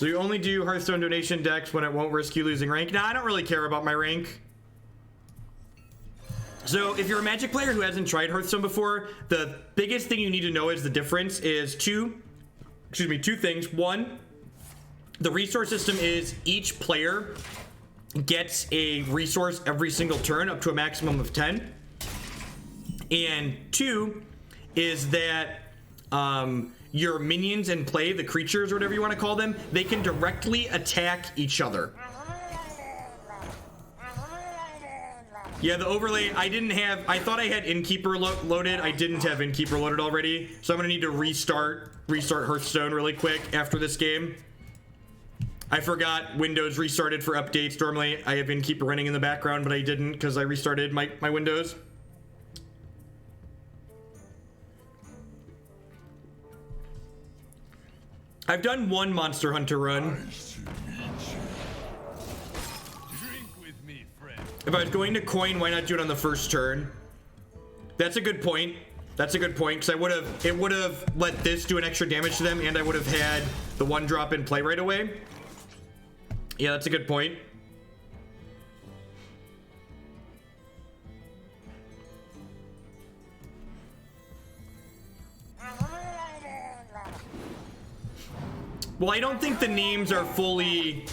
So you only do Hearthstone donation decks when it won't risk you losing rank? Nah, I don't really care about my rank. So if you're a Magic player who hasn't tried Hearthstone before, the biggest thing you need to know is the difference is two things. One, the resource system is each player gets a resource every single turn up to a maximum of 10. And two is that your minions in play, the creatures or whatever you want to call them, they can directly attack each other. Yeah, the overlay, I thought I had Innkeeper loaded. I didn't have Innkeeper loaded already. So I'm gonna need to restart Hearthstone really quick after this game. I forgot Windows restarted for updates. Normally I have Innkeeper running in the background, but I didn't because I restarted my Windows. I've done one Monster Hunter run. If I was going to coin, why not do it on the first turn? That's a good point. That's a good point, because it would have let this do an extra damage to them, and I would have had the one drop in play right away. Yeah, that's a good point. Well, I don't think the names are fully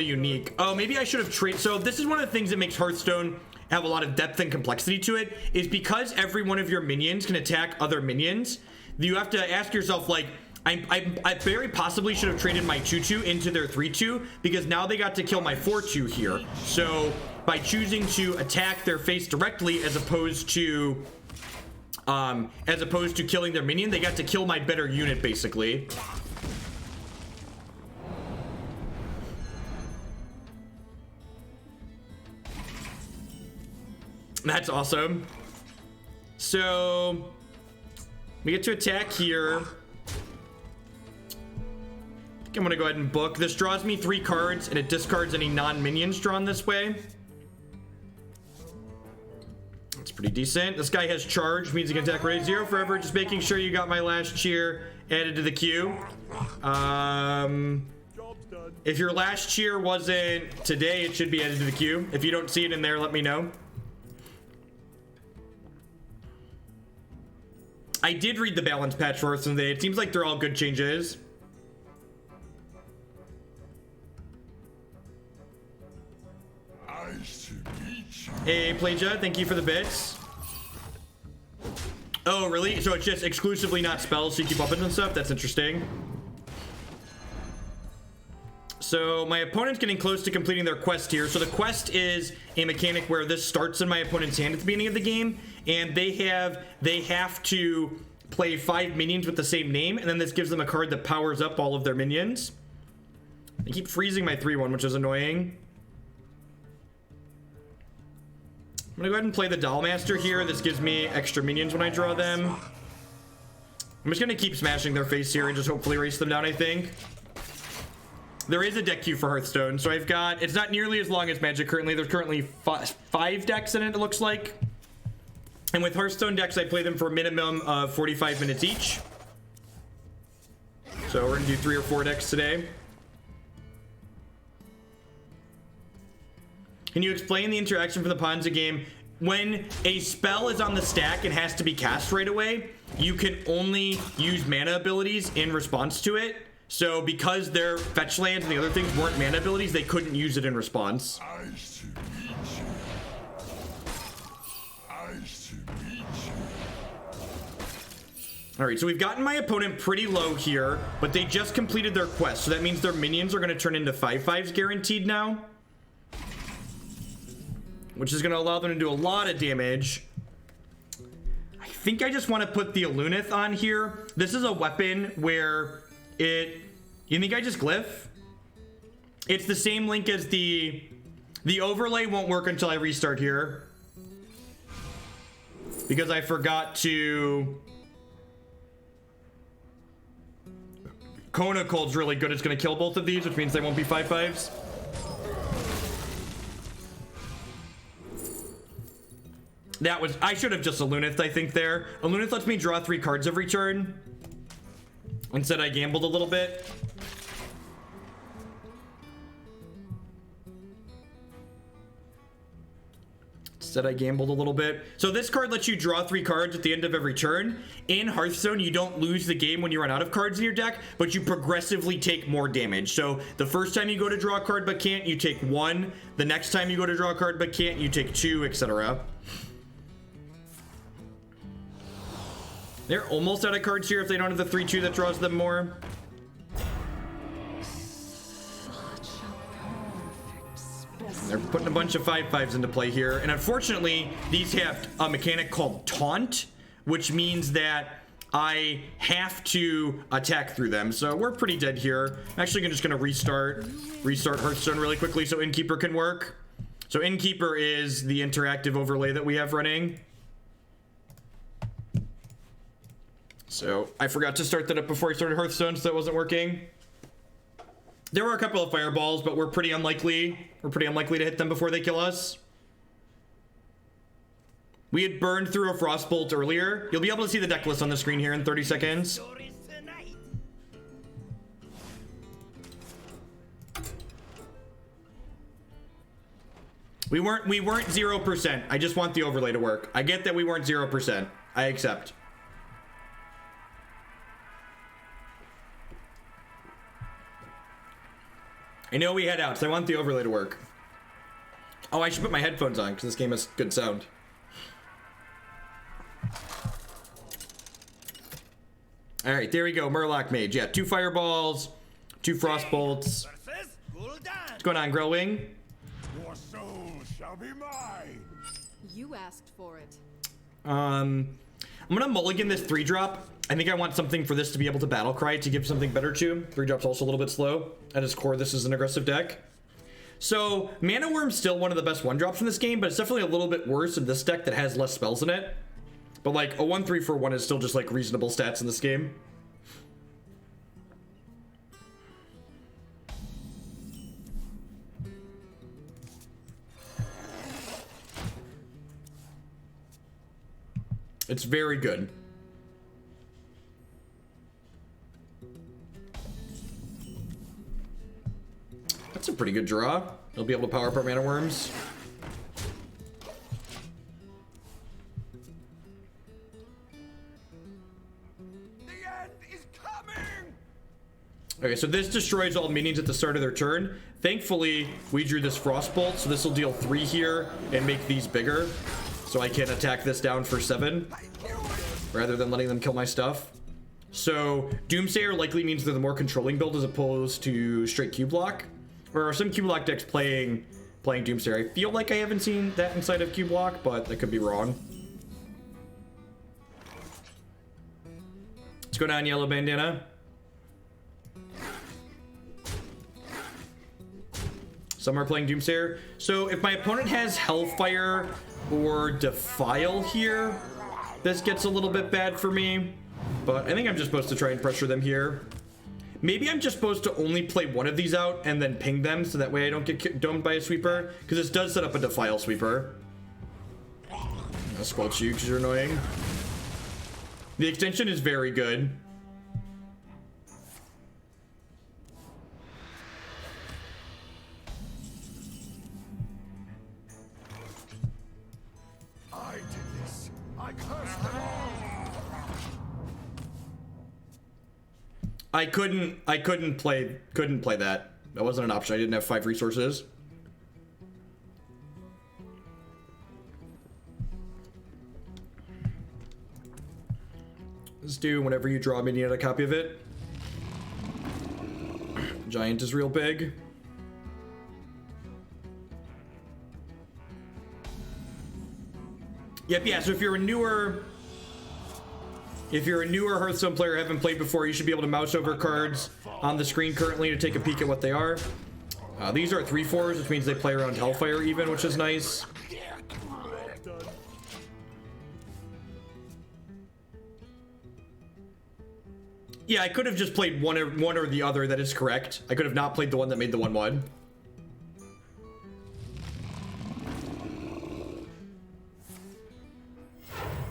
unique. Oh, maybe I should have traded. So this is one of the things that makes Hearthstone have a lot of depth and complexity to it, is because every one of your minions can attack other minions. You have to ask yourself, like, I very possibly should have traded my 2/2 into their 3/2, because now they got to kill my 4/2 here. So by choosing to attack their face directly as opposed to killing their minion, they got to kill my better unit basically. That's awesome. So we get to attack here. I think I'm gonna go ahead and book. This draws me 3 cards and it discards any non-minions drawn this way. That's pretty decent. This guy has charge, means he can attack rate 0 forever. Just making sure you got my last cheer added to the queue. If your last cheer wasn't today, it should be added to the queue. If you don't see it in there, let me know. I did read the balance patch for Hearthstone today. It seems like they're all good changes. Hey, Plagia, thank you for the bits. Oh, really? So it's just exclusively not spells, so you keep weapons and stuff? That's interesting. So my opponent's getting close to completing their quest here. So the quest is a mechanic where this starts in my opponent's hand at the beginning of the game, and they have to play 5 minions with the same name, and then this gives them a card that powers up all of their minions. I keep freezing my 3/1, which is annoying. I'm gonna go ahead and play the Dollmaster here. This gives me extra minions when I draw them. I'm just gonna keep smashing their face here and just hopefully race them down, I think. There is a deck queue for Hearthstone, so I've got, it's not nearly as long as Magic currently. There's currently 5 decks in it looks like. And with Hearthstone decks, I play them for a minimum of 45 minutes each. So we're gonna do 3 or 4 decks today. Can you explain the interaction from the Ponza game? When a spell is on the stack and has to be cast right away, you can only use mana abilities in response to it. So because their fetch lands and the other things weren't mana abilities, they couldn't use it in response. All right, so we've gotten my opponent pretty low here, but they just completed their quest. So that means their minions are going to turn into 5/5s guaranteed now, which is going to allow them to do a lot of damage. I think I just want to put the Aluneth on here. This is a weapon where you think I just glyph? It's the same link as the overlay won't work until I restart here, because I forgot to. Kona Cold's really good. It's going to kill both of these, which means they won't be 5/5s. That was, I should have just Aluneth, I think there. Aluneth lets me draw 3 cards every turn. Instead, I gambled a little bit. Instead, I gambled a little bit. So this card lets you draw 3 cards at the end of every turn. In Hearthstone, you don't lose the game when you run out of cards in your deck, but you progressively take more damage. So the first time you go to draw a card but can't, you take 1. The next time you go to draw a card but can't, you take 2, etc. They're almost out of cards here if they don't have the 3/2 that draws them more. They're putting a bunch of 5/5s into play here. And unfortunately, these have a mechanic called Taunt, which means that I have to attack through them. So we're pretty dead here. I'm actually just going to restart Hearthstone really quickly so Innkeeper can work. So Innkeeper is the interactive overlay that we have running. So I forgot to start that up before I started Hearthstone, so that wasn't working. There were a couple of fireballs, but we're pretty unlikely. We're pretty unlikely to hit them before they kill us. We had burned through a Frostbolt earlier. You'll be able to see the deck list on the screen here in 30 seconds. We weren't 0%. I just want the overlay to work. I get that we weren't 0%. I accept. I know we had outs. I want the overlay to work. Oh, I should put my headphones on because this game has good sound. All right, there we go. Murloc Mage. Yeah, 2 fireballs, 2 frostbolts. What's going on, Grillwing? Your soul shall be mine. You asked for it. I'm gonna mulligan this 3-drop. I think I want something for this to be able to battle cry to give something better to. 3-drop's also a little bit slow. At its core, this is an aggressive deck. So Mana Wyrm's still one of the best 1-drops in this game, but it's definitely a little bit worse in this deck that has less spells in it. But like a 1/3 for 1 is still just like reasonable stats in this game. It's very good. That's a pretty good draw. You'll be able to power up our Mana Wyrms. The end is coming. Okay, so this destroys all minions at the start of their turn. Thankfully, we drew this Frostbolt, so this will deal 3 here and make these bigger. So I can attack this down for 7 rather than letting them kill my stuff. So Doomsayer likely means they're the more controlling build as opposed to straight Q block. Or are some Q block decks playing Doomsayer? I feel like I haven't seen that inside of Q block, but that could be wrong. What's going on, Yellow Bandana? Some are playing Doomsayer. So if my opponent has Hellfire or Defile here, this gets a little bit bad for me. But I think I'm just supposed to try and pressure them here. Maybe I'm just supposed to only play one of these out and then ping them so that way I don't get domed by a sweeper. Because this does set up a Defile sweeper. I'll squelch you because you're annoying. The extension is very good. I did this. I cursed them all. I couldn't play that. That wasn't an option. I didn't have 5 resources. Let's do whenever you draw a minion a copy of it. Giant is real big. Yep, yeah, so if you're a newer Hearthstone player, haven't played before, you should be able to mouse over cards on the screen currently to take a peek at what they are. These are 3/4s, which means they play around Hellfire even, which is nice. Yeah, I could have just played one or the other. That is correct. I could have not played the one that made the 1/1.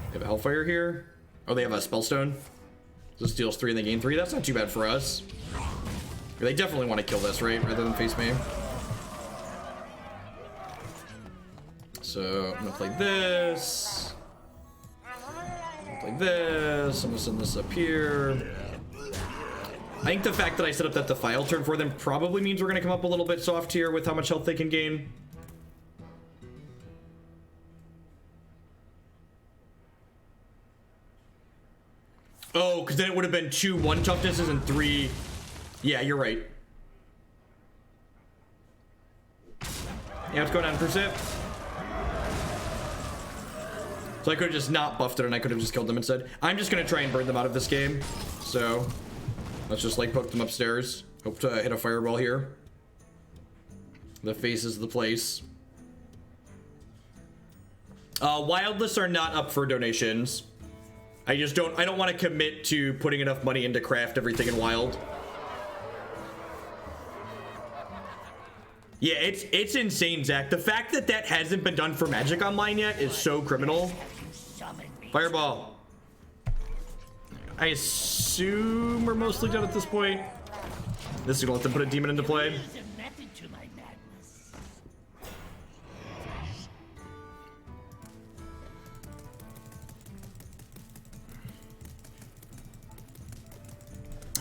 They have a Hellfire here. Oh, they have a Spellstone. So this deals 3 and they gain 3. That's not too bad for us. They definitely want to kill this, right? Rather than face me. So I'm gonna play this. I'm gonna play this. I'm gonna send this up here. I think the fact that I set up that defile turn for them probably means we're gonna come up a little bit soft here with how much health they can gain. Oh, because then it would have been 2 1 toughnesses and 3. Yeah, you're right. Yeah, what's going on, Persip? So I could have just not buffed it and I could have just killed them instead. I'm just going to try and burn them out of this game. So let's just like poke them upstairs. Hope to hit a fireball here. The face is the place. Wild lists are not up for donations. I don't want to commit to putting enough money into craft everything in wild. Yeah, it's insane, Zach. The fact that that hasn't been done for Magic Online yet is so criminal. Fireball. I assume we're mostly done at this point. This is gonna let them put a demon into play.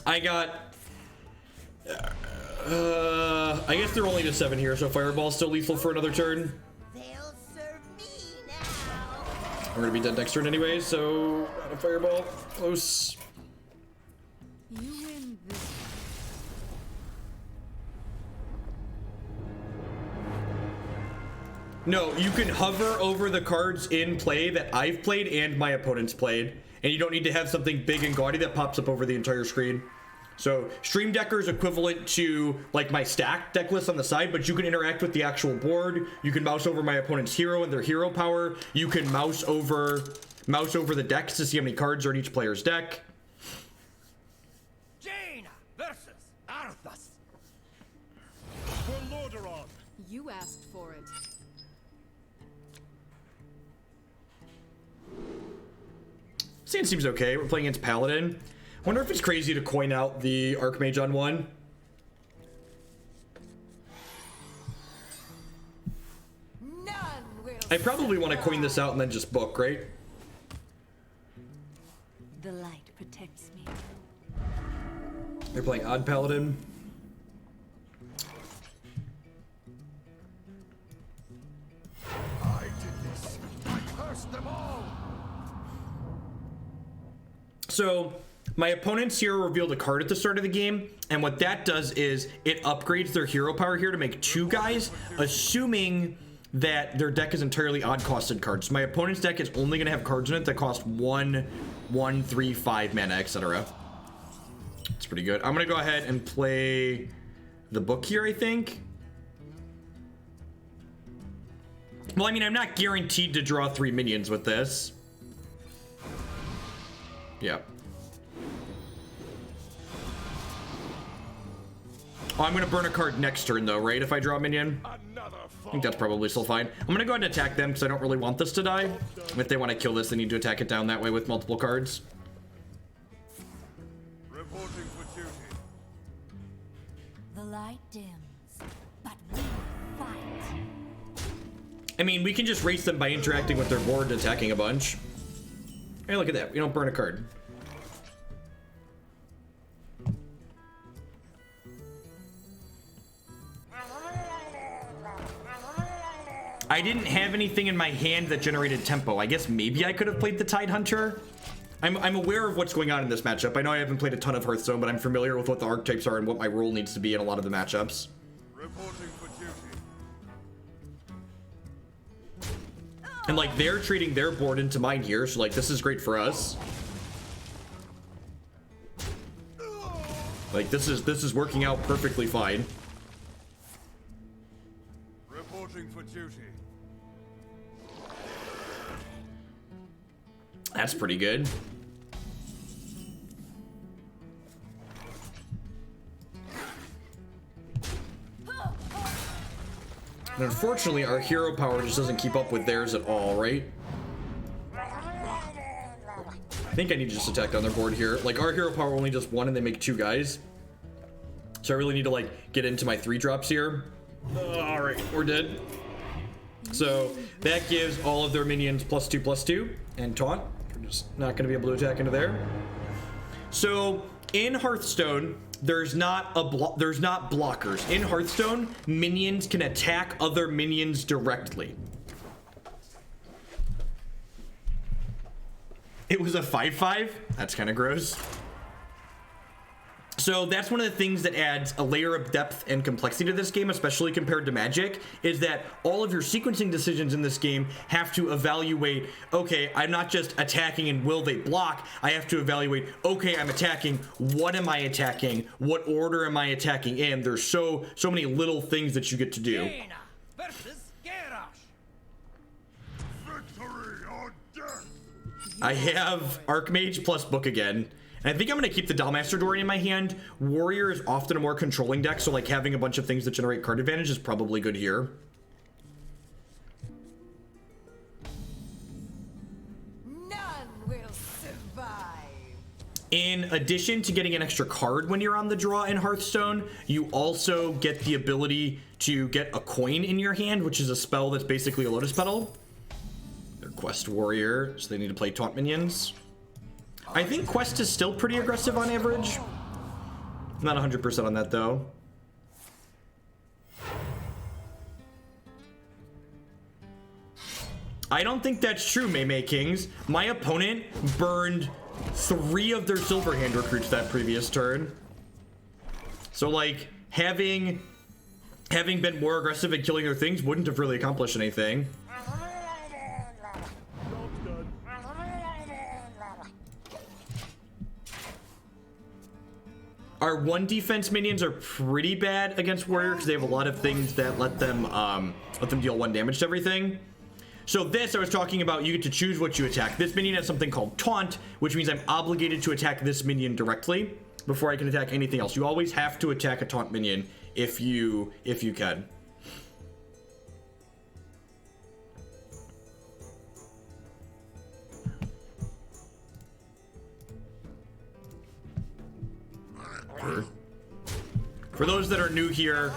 I got I guess they're only to 7 here, so Fireball's still lethal for another turn. They'll serve me now. We're gonna be dead next turn anyway, so not a Fireball. Close. You win this. No, you can hover over the cards in play that I've played and my opponent's played, and you don't need to have something big and gaudy that pops up over the entire screen. So Stream Decker is equivalent to like my stack deck list on the side, but you can interact with the actual board. You can mouse over my opponent's hero and their hero power. You can mouse over the decks to see how many cards are in each player's deck. Jaina versus Arthas. For Lordaeron. You asked for it. Sand seems okay. We're playing against Paladin. Wonder if it's crazy to coin out the Archmage on 1. None will. I probably want to coin this out and then just book, right? The light protects me. They're playing Odd Paladin. I did this. I cursed them all. So my opponent's hero revealed a card at the start of the game, and what that does is it upgrades their hero power here to make 2 guys, assuming that their deck is entirely odd costed cards. So my opponent's deck is only going to have cards in it that cost 1, 1, 3, 5 mana, etc. It's pretty good. I'm going to go ahead and play the book here, I think. Well, I mean, I'm not guaranteed to draw 3 minions with this. Yeah. Oh, I'm gonna burn a card next turn though, right? If I draw a minion? Another I think that's probably still fine. I'm gonna go ahead and attack them because I don't really want this to die. If they want to kill this, they need to attack it down that way with multiple cards. reporting for duty. The light dims, but we fight. I mean, we can just race them by interacting with their board and attacking a bunch. Hey, look at that. We don't burn a card. I didn't have anything in my hand that generated tempo. I guess maybe I could have played the Tidehunter. I'm aware of what's going on in this matchup. I know I haven't played a ton of Hearthstone, but I'm familiar with what the archetypes are and what my role needs to be in a lot of the matchups. Reporting for duty. And like they're trading their board into mine here, so like this is great for us. Like this is working out perfectly fine. Reporting for duty. That's pretty good. And unfortunately, our hero power just doesn't keep up with theirs at all, right? I think I need to just attack down their board here. Like, our hero power only does 1 and they make 2 guys. So I really need to, like, get into my 3 drops here. Alright, we're dead. So that gives all of their minions +2/+2 and taunt. We're just not going to be able to attack into there. So in Hearthstone, there's not blockers. In Hearthstone, minions can attack other minions directly. It was a 5/5. That's kind of gross. So that's one of the things that adds a layer of depth and complexity to this game, especially compared to Magic, is that all of your sequencing decisions in this game have to evaluate, okay, I'm not just attacking and will they block, I have to evaluate, okay, I'm attacking, what am I attacking, what order am I attacking in? There's so many little things that you get to do. Victory or death! I have Archmage plus Book again. And I think I'm going to keep the Dollmaster Dorian in my hand. Warrior is often a more controlling deck, so like having a bunch of things that generate card advantage is probably good here. None will survive. In addition to getting an extra card when you're on the draw in Hearthstone, you also get the ability to get a coin in your hand, which is a spell that's basically a Lotus Petal. They're Quest Warrior, so they need to play Taunt Minions. I think Quest is still pretty aggressive on average. I'm not 100% on that though. I don't think that's true, May Kings. My opponent burned 3 of their Silverhand recruits that previous turn. So like having been more aggressive at killing their things wouldn't have really accomplished anything. Our 1 defense minions are pretty bad against Warrior because they have a lot of things that let them deal 1 damage to everything. So this, I was talking about, you get to choose what you attack. This minion has something called Taunt, which means I'm obligated to attack this minion directly before I can attack anything else. You always have to attack a Taunt minion if you can. For those that are new here,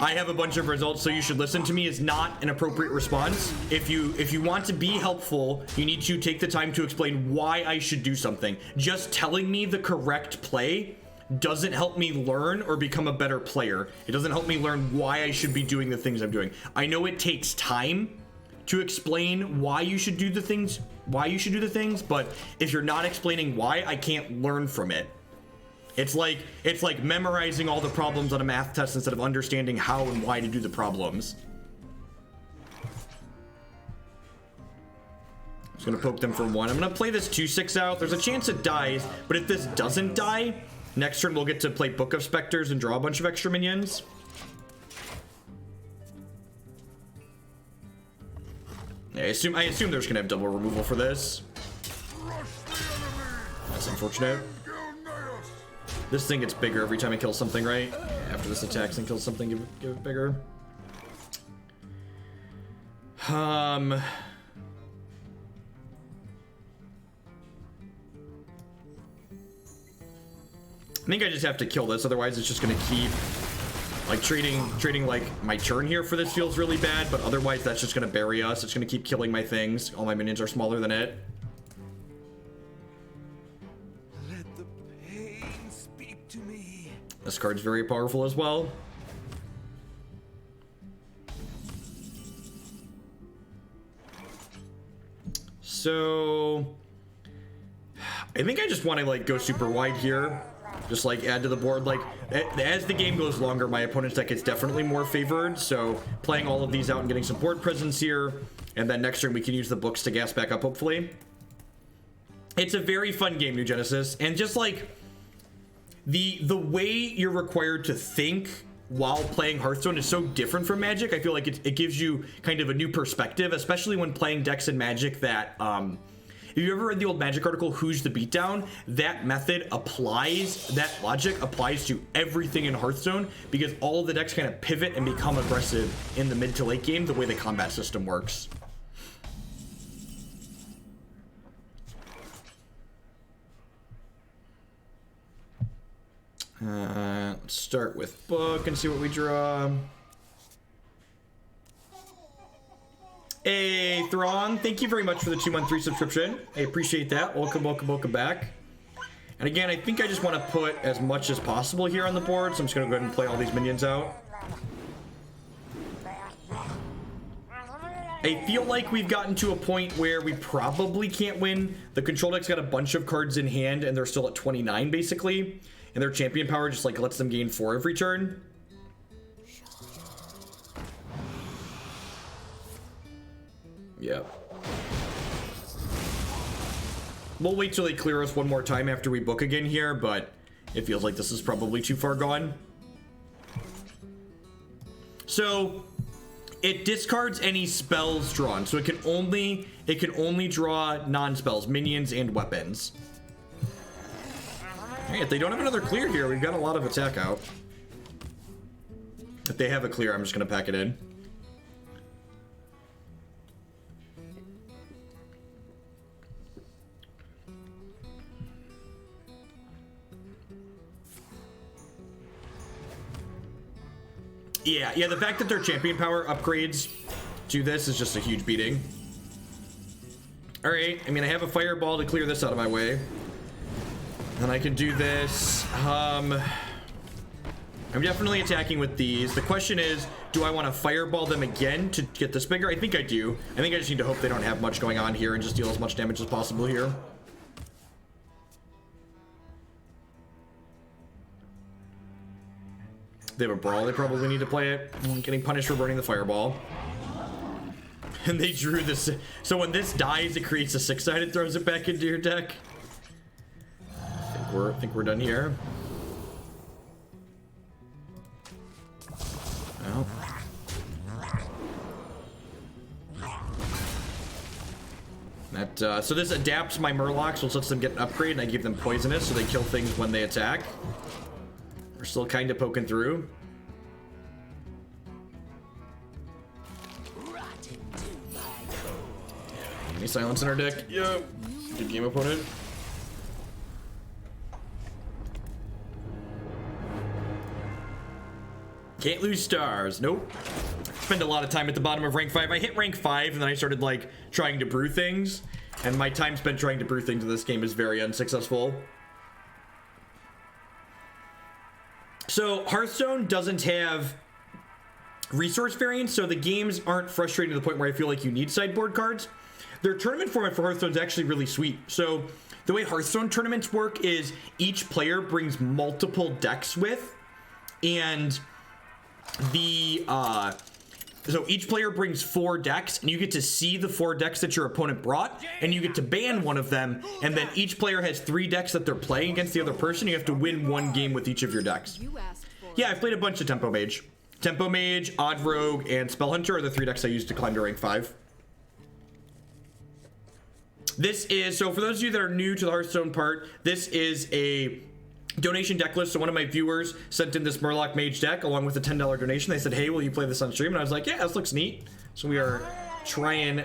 I have a bunch of results, so you should listen to me is not an appropriate response. If you want to be helpful, you need to take the time to explain why I should do something. Just telling me the correct play doesn't help me learn or become a better player. It doesn't help me learn why I should be doing the things I'm doing. I know it takes time to explain why you should do the things, but if you're not explaining why, I can't learn from it. It's like memorizing all the problems on a math test instead of understanding how and why to do the problems. I'm just gonna poke them for 1. I'm gonna play this 2/6 out. There's a chance it dies, but if this doesn't die, next turn we'll get to play Book of Specters and draw a bunch of extra minions. Yeah, I assume they're just gonna have double removal for this. That's unfortunate. This thing gets bigger every time it kills something, right? After this attacks and kills something, give it bigger. I think I just have to kill this, otherwise it's just gonna keep like trading like my turn here for this feels really bad, but otherwise that's just gonna bury us. It's gonna keep killing my things. All my minions are smaller than it. This card's very powerful as well. So I think I just want to like go super wide here. Just like add to the board. Like as the game goes longer, my opponent's deck is definitely more favored. So playing all of these out and getting some board presence here. And then next turn we can use the books to gas back up, hopefully. It's a very fun game, New Genesis. And just like the way you're required to think while playing Hearthstone is so different from Magic. I feel like it gives you kind of a new perspective, especially when playing decks in Magic that, if you ever read the old Magic article, Who's the Beatdown? That method applies, that logic applies to everything in Hearthstone because all of the decks kind of pivot and become aggressive in the mid to late game the way the combat system works. Let's start with book and see what we draw. Hey, Throng, thank you very much for the 2-month subscription. I appreciate that. Welcome, welcome, welcome back. And again, I think I just want to put as much as possible here on the board, so I'm just going to go ahead and play all these minions out. I feel like we've gotten to a point where we probably can't win. The control deck's got a bunch of cards in hand, and they're still at 29, basically. And their champion power just, like, lets them gain 4 every turn. Yep. We'll wait till they clear us one more time after we book again here, but it feels like this is probably too far gone. So it discards any spells drawn, so it can only draw non-spells, minions, and weapons. Hey, if they don't have another clear here, we've got a lot of attack out. If they have a clear, I'm just gonna pack it in. Yeah, the fact that their champion power upgrades to this is just a huge beating. All right, I mean, I have a fireball to clear this out of my way. And I can do this. I'm definitely attacking with these. The question is, do I want to fireball them again to get this bigger? I think I do. I think I just need to hope they don't have much going on here and just deal as much damage as possible here. They have a brawl, they probably need to play it. I'm getting punished for burning the fireball. And they drew this. So when this dies, it creates a 6-sided, throws it back into your deck. I think we're done here. Well. So this adapts my Murlocs, which lets them get an upgrade, and I give them poisonous, so they kill things when they attack. We're still kind of poking through. Any silence in our deck? Yep. Good game, opponent. Can't lose stars. Nope. Spend a lot of time at the bottom of rank 5. I hit rank 5 and then I started like trying to brew things. And my time spent trying to brew things in this game is very unsuccessful. So Hearthstone doesn't have resource variants, so the games aren't frustrating to the point where I feel like you need sideboard cards. Their tournament format for Hearthstone is actually really sweet. So the way Hearthstone tournaments work is each player brings multiple decks with, and so each player brings 4 decks, and you get to see the 4 decks that your opponent brought, and you get to ban one of them, and then each player has 3 decks that they're playing against the other person. You have to win 1 game with each of your decks. Yeah, I've played a bunch of Tempo Mage. Tempo Mage, Odd Rogue, and Spell Hunter are the 3 decks I used to climb to rank 5. This is, so for those of you that are new to the Hearthstone part, this is a donation deck list. So one of my viewers sent in this Murloc Mage deck along with a $10 donation. They said, hey, will you play this on stream? And I was like, yeah, this looks neat. So we are trying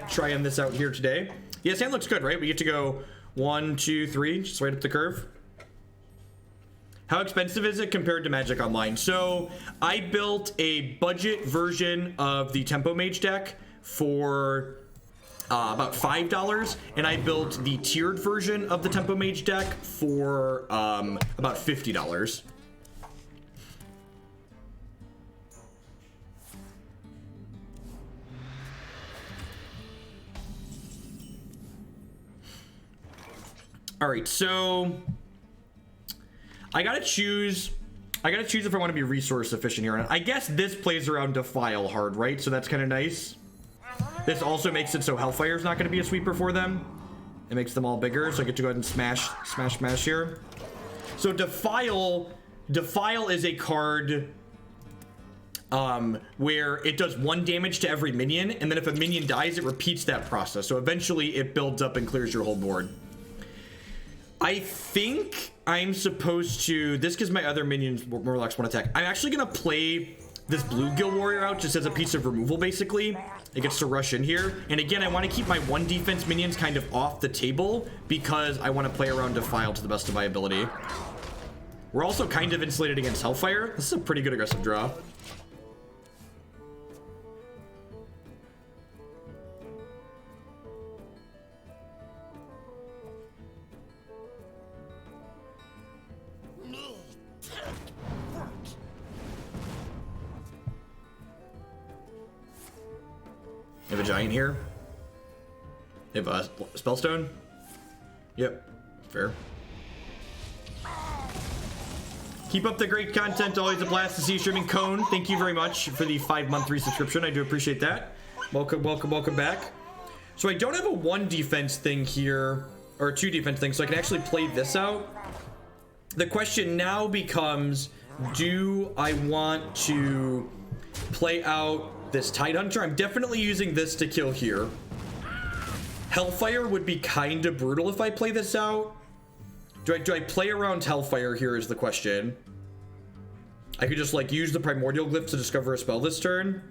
this out here today. Yeah, this hand looks good, right? We get to go 1, 2, 3, just right up the curve. How expensive is it compared to Magic Online? So I built a budget version of the Tempo Mage deck for about $5, and I built the tiered version of the Tempo Mage deck for about $50. All right, so I gotta choose if I want to be resource efficient here. And I guess this plays around Defile hard, right? So that's kind of nice. This also makes it so Hellfire's not going to be a sweeper for them. It makes them all bigger, so I get to go ahead and smash here. So Defile is a card where it does 1 damage to every minion, and then if a minion dies, it repeats that process. So eventually it builds up and clears your whole board. I think I'm supposed to, this gives my other minions Murlocs 1 attack. I'm actually going to play this Bluegill Warrior out just as a piece of removal, basically. It gets to rush in here. And again, I want to keep my 1 defense minions kind of off the table because I want to play around Defile to the best of my ability. We're also kind of insulated against Hellfire. This is a pretty good aggressive draw. giant here. They have a spellstone. Yep, fair. Keep up the great content. Always a blast to see you streaming. Cone, thank you very much for the 5-month resubscription. I do appreciate that. Welcome, welcome, welcome back. So I don't have a 1 defense thing here, or a 2 defense thing, so I can actually play this out. The question now becomes, do I want to play out this Tidehunter? I'm definitely using this to kill here. Hellfire would be kind of brutal if I play this out. Do I play around Hellfire here is the question. I could just like use the Primordial Glyph to discover a spell this turn.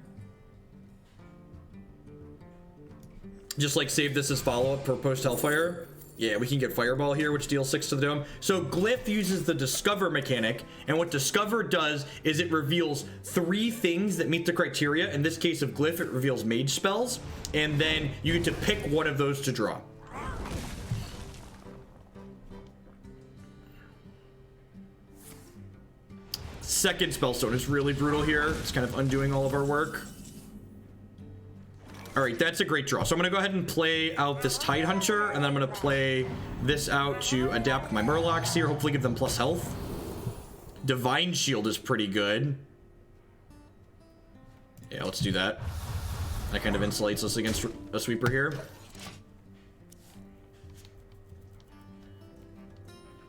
Just like save this as follow-up for post Hellfire. Yeah, we can get Fireball here, which deals 6 to the dome. So Glyph uses the Discover mechanic, and what Discover does is it reveals 3 things that meet the criteria. In this case of Glyph, it reveals mage spells, and then you get to pick one of those to draw. Second Spellstone is really brutal here. It's kind of undoing all of our work. All right, that's a great draw. So I'm gonna go ahead and play out this Tidehunter, and then I'm gonna play this out to adapt my Murlocs here, hopefully give them plus health. Divine Shield is pretty good. Yeah, let's do that. That kind of insulates us against a sweeper here.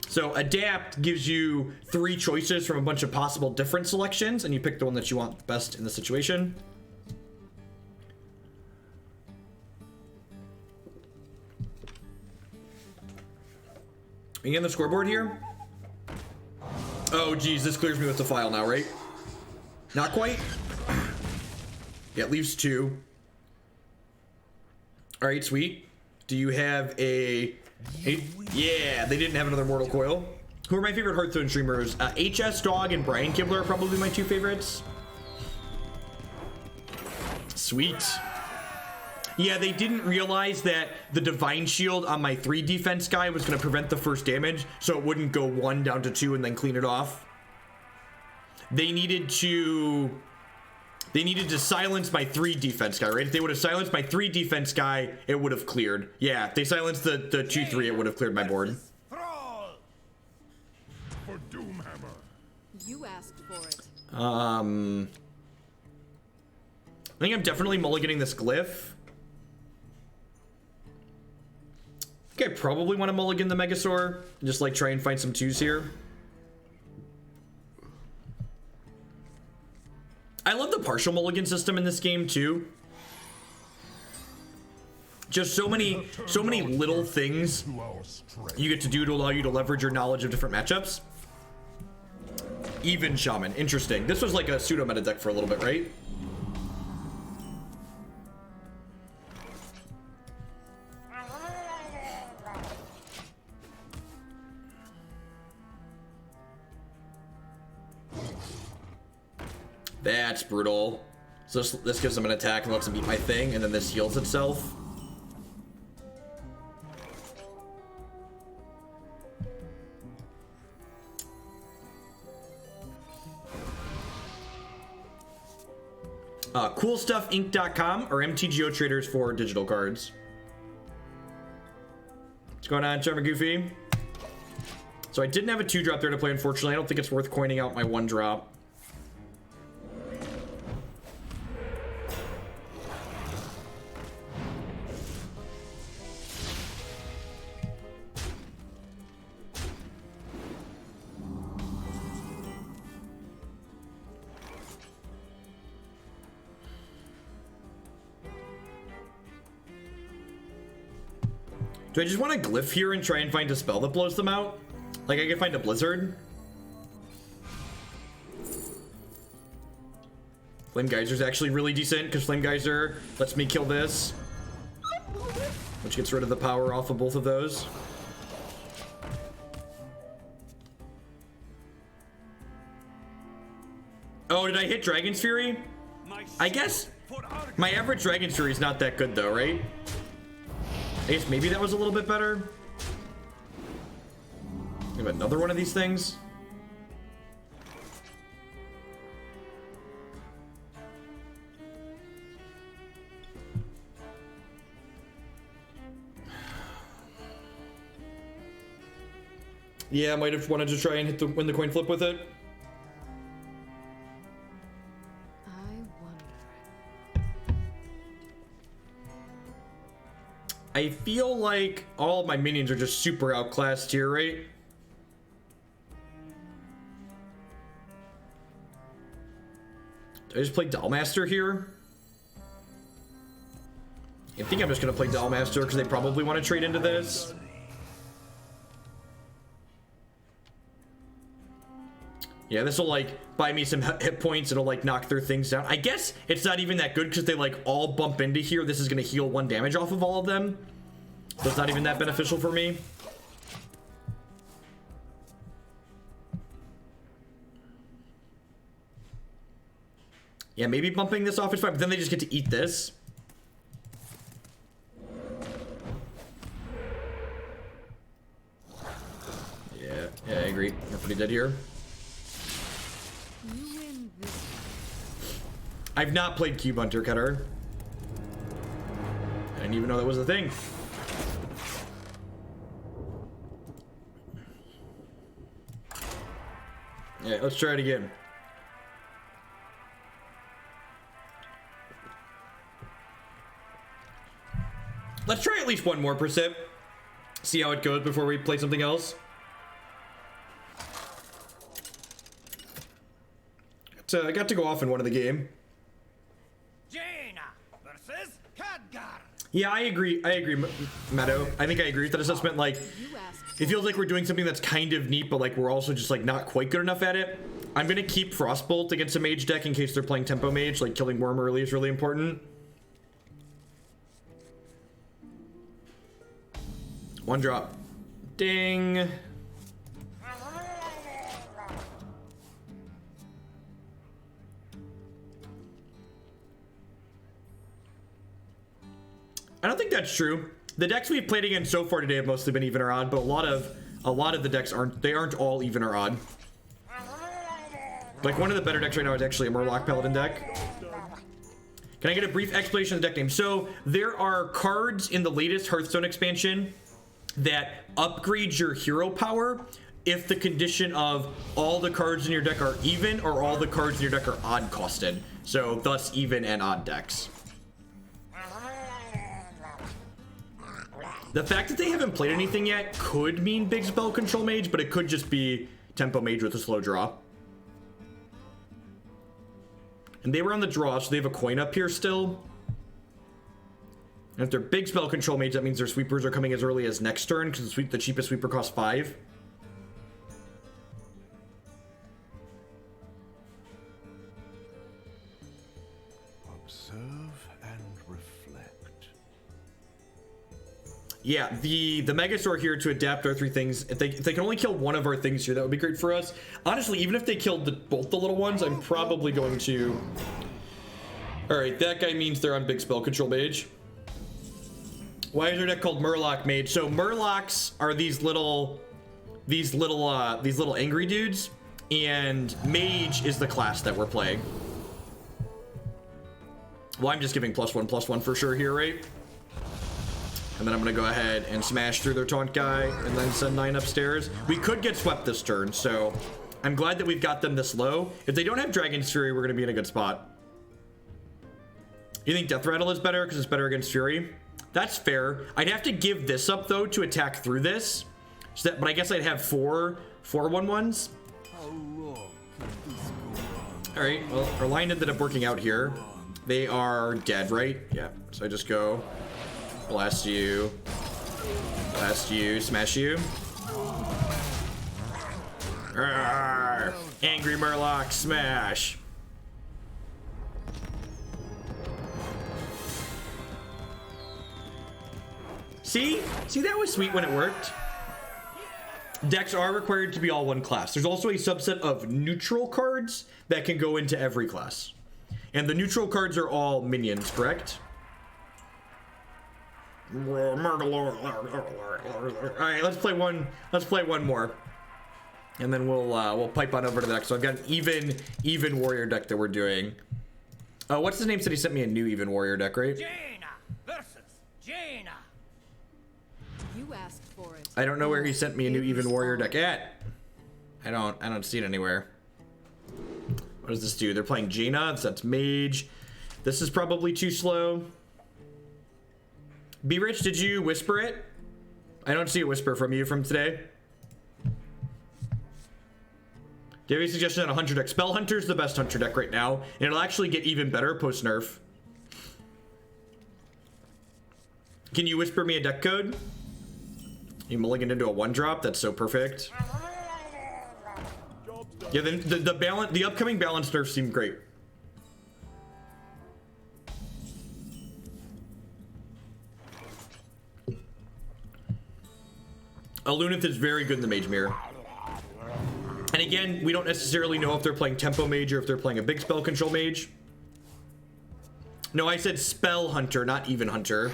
So adapt gives you 3 choices from a bunch of possible different selections, and you pick the one that you want best in the situation. Are you on the scoreboard here? Oh geez, this clears me with the file now, right? Not quite. Yeah, it leaves 2. All right, sweet. Do you have a yeah, they didn't have another Mortal Coil. Who are my favorite Hearthstone streamers? HS Dog and Brian Kibler are probably my 2 favorites. Sweet. Yeah, they didn't realize that the Divine Shield on my 3 defense guy was going to prevent the first damage, so it wouldn't go 1 down to 2 and then clean it off. They needed to silence my 3 defense guy, right? If they would have silenced my 3 defense guy, it would have cleared. Yeah, if they silenced the 2-3, it would have cleared my board. For Doomhammer. You asked for it. I think I'm definitely mulliganing this Glyph. I think I probably want to mulligan the Megasaur. Just like try and find some 2s here. I love the partial mulligan system in this game too. Just so many little things you get to do to allow you to leverage your knowledge of different matchups. Even Shaman, interesting. This was like a pseudo meta deck for a little bit, right? That's brutal. So this gives them an attack and lets them beat my thing, and then this heals itself. CoolStuffInc.com or MTGO traders for digital cards. What's going on, Trevor Goofy? So I didn't have a 2-drop there to play, unfortunately. I don't think it's worth coining out my 1-drop. Do I just want to Glyph here and try and find a spell that blows them out? Like I can find a Blizzard? Flame Geyser's actually really decent because Flame Geyser lets me kill this, which gets rid of the power off of both of those. Oh, did I hit Dragon's Fury? I guess my average Dragon's Fury is not that good though, right? I guess maybe that was a little bit better. We have another one of these things. Yeah, I might have wanted to try and win the coin flip with it. I wonder. I feel like all of my minions are just super outclassed here, right? I just play Dollmaster here. I think I'm just gonna play Dollmaster because they probably want to trade into this. Yeah, this will like buy me some hit points. It'll like knock their things down. I guess it's not even that good because they like all bump into here. This is gonna heal 1 damage off of all of them. So it's not even that beneficial for me. Yeah, maybe bumping this off is fine, but then they just get to eat this. Yeah, I agree. We're pretty dead here. You win this. I've not played Cube Hunter Cutter. I didn't even know that was a thing. Yeah, let's try it again. Let's try at least one more percent. See how it goes before we play something else. I got to go off in one of the game. Jaina versus Khadgar. Yeah, I agree, Meadow. I think I agree with that assessment. Like, You asked. it feels like we're doing something that's kind of neat, but like we're also just like not quite good enough at it. I'm gonna keep Frostbolt against a mage deck in case they're playing Tempo Mage. Like killing Wyrm early is really important. One drop. Ding. I don't think that's true. The decks we've played against so far today have mostly been even or odd, but a lot of the decks aren't all even or odd. Like one of the better decks right now is actually a Murloc Paladin deck. Can I get a brief explanation of the deck name? So there are cards in the latest Hearthstone expansion that upgrade your hero power if the condition of all the cards in your deck are even or all the cards in your deck are odd costed. So thus even and odd decks. The fact that they haven't played anything yet could mean big spell control mage, but it could just be tempo mage with a slow draw. And they were on the draw, so they have a coin up here still. And if they're big spell control mage, that means their sweepers are coming as early as next turn, because the cheapest sweeper costs 5. Observe and reflect. Yeah, the Megasaur here to adapt our 3 things. If they can only kill one of our things here, that would be great for us. Honestly, even if they killed both the little ones, I'm probably going to... Alright, that guy means they're on big spell control mage. Why is their deck called Murloc Mage? So Murlocs are these little angry dudes, and Mage is the class that we're playing. Well, I'm just giving +1/+1 for sure here, right? And then I'm gonna go ahead and smash through their taunt guy and then send 9 upstairs. We could get swept this turn, so I'm glad that we've got them this low. If they don't have Dragon's Fury, we're gonna be in a good spot. You think Death Rattle is better because it's better against Fury? That's fair. I'd have to give this up though to attack through this. So that, but I guess I'd have 4 1/1s. All right, well, our line ended up working out here. They are dead, right? Yeah, so I just go blast you, smash you. Arrgh. Angry Murloc, smash. See, that was sweet when it worked. Decks are required to be all one class. There's also a subset of neutral cards that can go into every class. And the neutral cards are all minions, correct? Alright, let's play one more. And then we'll pipe on over to the deck. So I've got an even warrior deck that we're doing. What's his name? Said he sent me a new even warrior deck, right? Jaina versus Jaina. You asked for it. I don't know where he sent me a new even warrior deck at. I don't see it anywhere. What does this do? They're playing Jaina, so that's Mage. This is probably too slow. Be Rich, did you whisper it? I don't see a whisper from you from today. Do you have a suggestion on a Hunter deck? Spell Hunter's the best Hunter deck right now, and it'll actually get even better post nerf. Can you whisper me a deck code? You mulligan into a 1-drop? That's so perfect. Yeah, the upcoming balance nerfs seem great. Aluneth is very good in the Mage Mirror. And again, we don't necessarily know if they're playing Tempo Mage or if they're playing a big spell control mage. No, I said Spell Hunter, not Even Hunter.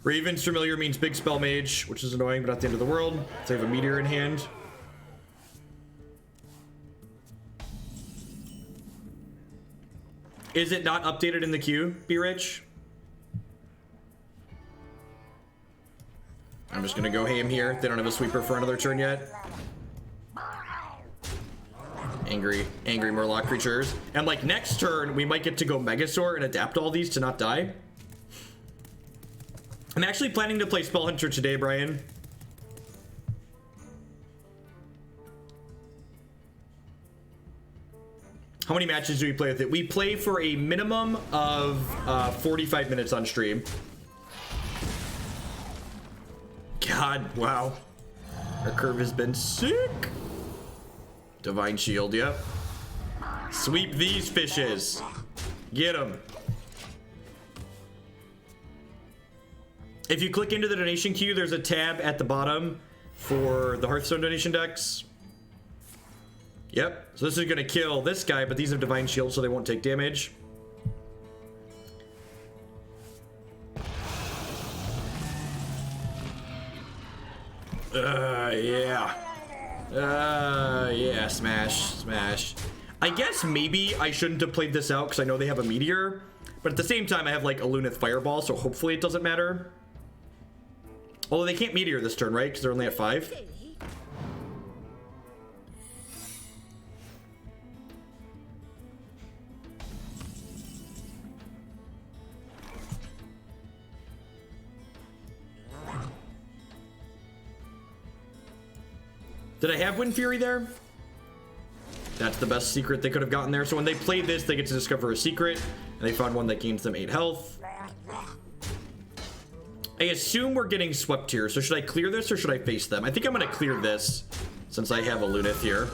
Raven's Familiar means big spell mage, which is annoying, but not the end of the world. So I have a meteor in hand. Is it not updated in the queue, Be Rich? I'm just gonna go ham here. They don't have a sweeper for another turn yet. Angry Murloc creatures. And like next turn, we might get to go Megasaur and adapt all these to not die. I'm actually planning to play Spell Hunter today, Brian. How many matches do we play with it? We play for a minimum of 45 minutes on stream. God, wow. Our curve has been sick. Divine Shield, yep. Sweep these fishes. Get them. If you click into the donation queue, there's a tab at the bottom for the Hearthstone donation decks. Yep. So this is going to kill this guy, but these have Divine Shield, so they won't take damage. Yeah. Yeah, smash. I guess maybe I shouldn't have played this out because I know they have a meteor, but at the same time I have like Aluneth Fireball, so hopefully it doesn't matter. Although they can't meteor this turn, right? Because they're only at 5. Did I have Wind Fury there? That's the best secret they could have gotten there. So when they play this, they get to discover a secret, and they found one that gains them 8 health. I assume we're getting swept here, so should I clear this or should I face them? I think I'm going to clear this since I have Aluneth here.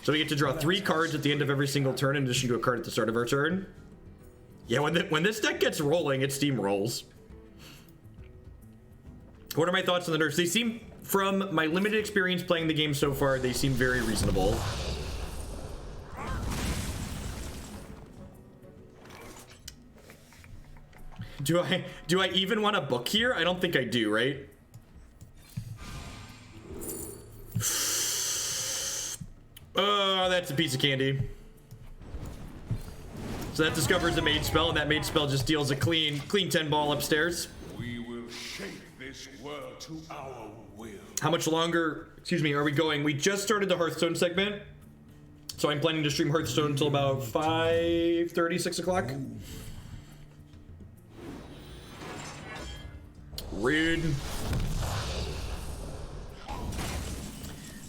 So we get to draw 3 cards at the end of every single turn in addition to a card at the start of our turn. Yeah, when this deck gets rolling, it steamrolls. What are my thoughts on the nerfs? They seem, from my limited experience playing the game so far, they seem very reasonable. Do I even want a book here? I don't think I do, right? Oh, that's a piece of candy. So that discovers a mage spell, and that mage spell just deals a clean 10 ball upstairs. We will shape this world to our will. How much longer, excuse me, are we going? We just started the Hearthstone segment. So I'm planning to stream Hearthstone until about 5:30, 6 o'clock. Rude.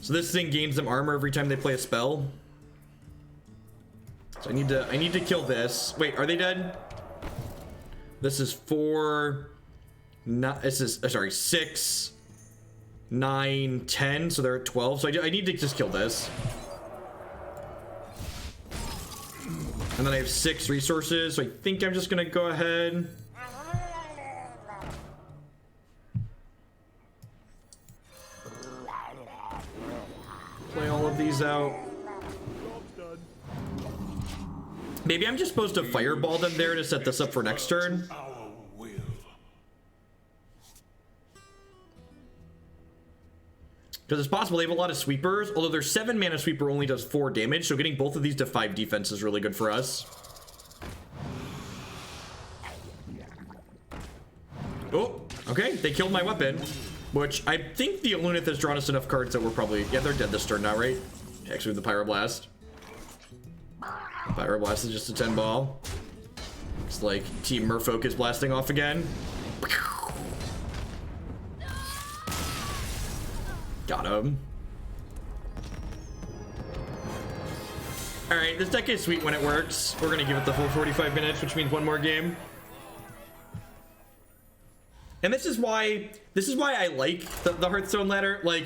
So this thing gains them armor every time they play a spell. So I need to kill this. Wait, are they dead? This is 4. This is sorry, 6, 9, 10. So they're at 12. So I need to just kill this. And then I have 6 resources. So I think I'm just gonna go ahead. Play all of these out. Maybe I'm just supposed to fireball them there to set this up for next turn. Because it's possible they have a lot of sweepers, although their 7 mana sweeper only does 4 damage, so getting both of these to 5 defense is really good for us. right, they killed my weapon, which I think the Aluneth has drawn us enough cards that we're probably, yeah, they're dead this turn now, right? Actually, the Pyroblast. Pyroblast is just a 10 ball. It's like Team Merfolk is blasting off again. Got him. All right, this deck is sweet when it works. We're gonna give it the full 45 minutes, which means one more game. And this is why I like the Hearthstone ladder. Like,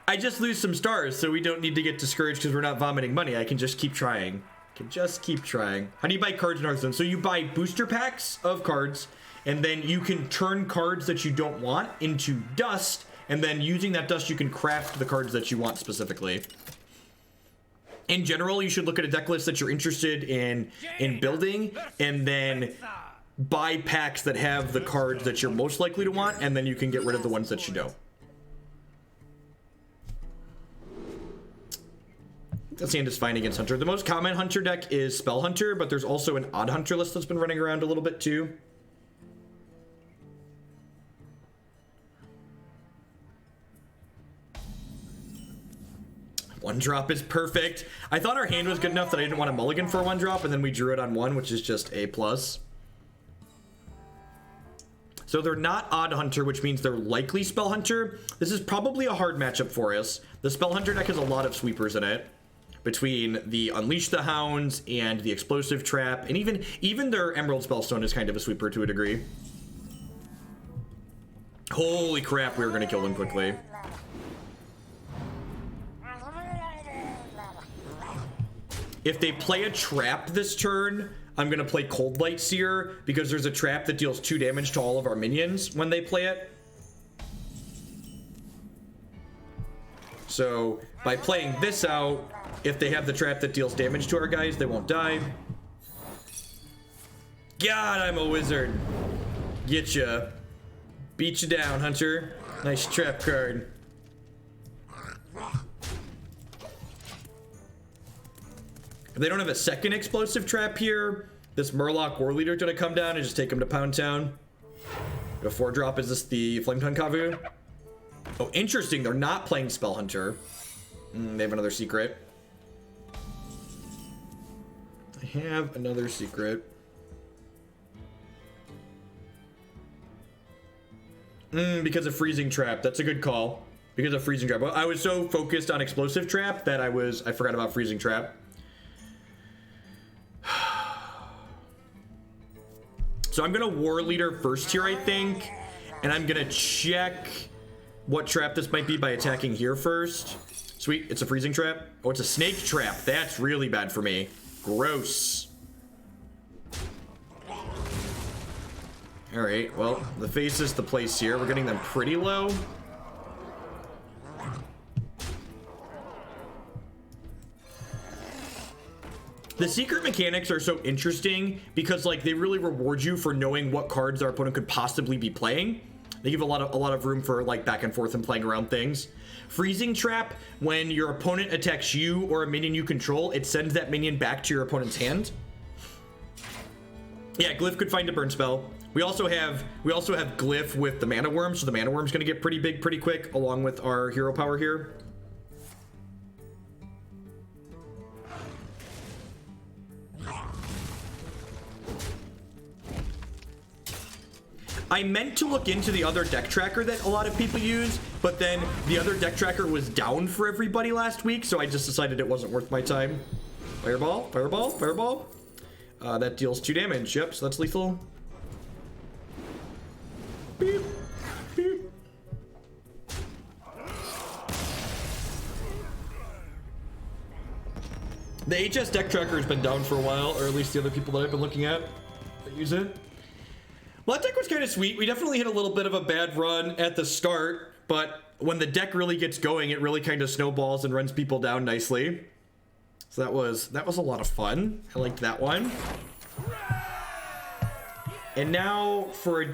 I just lose some stars, so we don't need to get discouraged because we're not vomiting money. I can just keep trying. How do you buy cards in Hearthstone? So you buy booster packs of cards, and then you can turn cards that you don't want into dust, and then using that dust, you can craft the cards that you want specifically. In general, you should look at a deck list that you're interested in building, and then buy packs that have the cards that you're most likely to want, and then you can get rid of the ones that you don't. That's the end is fine against Hunter. The most common Hunter deck is Spell Hunter, but there's also an Odd Hunter list that's been running around a little bit too. One drop is perfect. I thought our hand was good enough that I didn't want a mulligan for one drop, and then we drew it on one, which is just A+. So they're not Odd Hunter, which means they're likely Spell Hunter. This is probably a hard matchup for us. The Spell Hunter deck has a lot of sweepers in it, between the Unleash the Hounds and the Explosive Trap, and even their Emerald Spellstone is kind of a sweeper to a degree. Holy crap, we were gonna kill them quickly. If they play a trap this turn, I'm gonna play Coldlight Seer, because there's a trap that deals 2 damage to all of our minions when they play it. So by playing this out, if they have the trap that deals damage to our guys, they won't die. God, I'm a wizard. Getcha. Beat you down, Hunter. Nice trap card. If they don't have a second explosive trap here, this Murloc Warleader is gonna come down and just take him to Pound Town. The 4-drop, is this the Flametongue Kavu? Oh, interesting, they're not playing Spell Hunter. They have another secret. I have another secret. Because of Freezing Trap. That's a good call. Because of Freezing Trap. I was so focused on Explosive Trap that I forgot about Freezing Trap. So I'm gonna Warleader first here, I think. And I'm gonna check what trap this might be by attacking here first. Sweet, it's a Freezing Trap. Oh, it's a Snake Trap. That's really bad for me. Gross. All right, well, the face is the place here. We're getting them pretty low. The secret mechanics are so interesting because, like, they really reward you for knowing what cards our opponent could possibly be playing. They give a lot of room for, like, back and forth and playing around things. Freezing Trap, when your opponent attacks you or a minion you control, it sends that minion back to your opponent's hand. Yeah, Glyph could find a burn spell. We also have Glyph with the Mana Wyrm, so the Mana Wyrm's gonna get pretty big pretty quick, along with our hero power here. I meant to look into the other deck tracker that a lot of people use, but then the other deck tracker was down for everybody last week, so I just decided it wasn't worth my time. Fireball, fireball, fireball. That deals 2 damage. Yep, so that's lethal. Beep, beep. The HS deck tracker has been down for a while, or at least the other people that I've been looking at that use it. Well, that deck was kind of sweet. We definitely hit a little bit of a bad run at the start, but when the deck really gets going, it really kind of snowballs and runs people down nicely. So that was a lot of fun. I liked that one. And now for a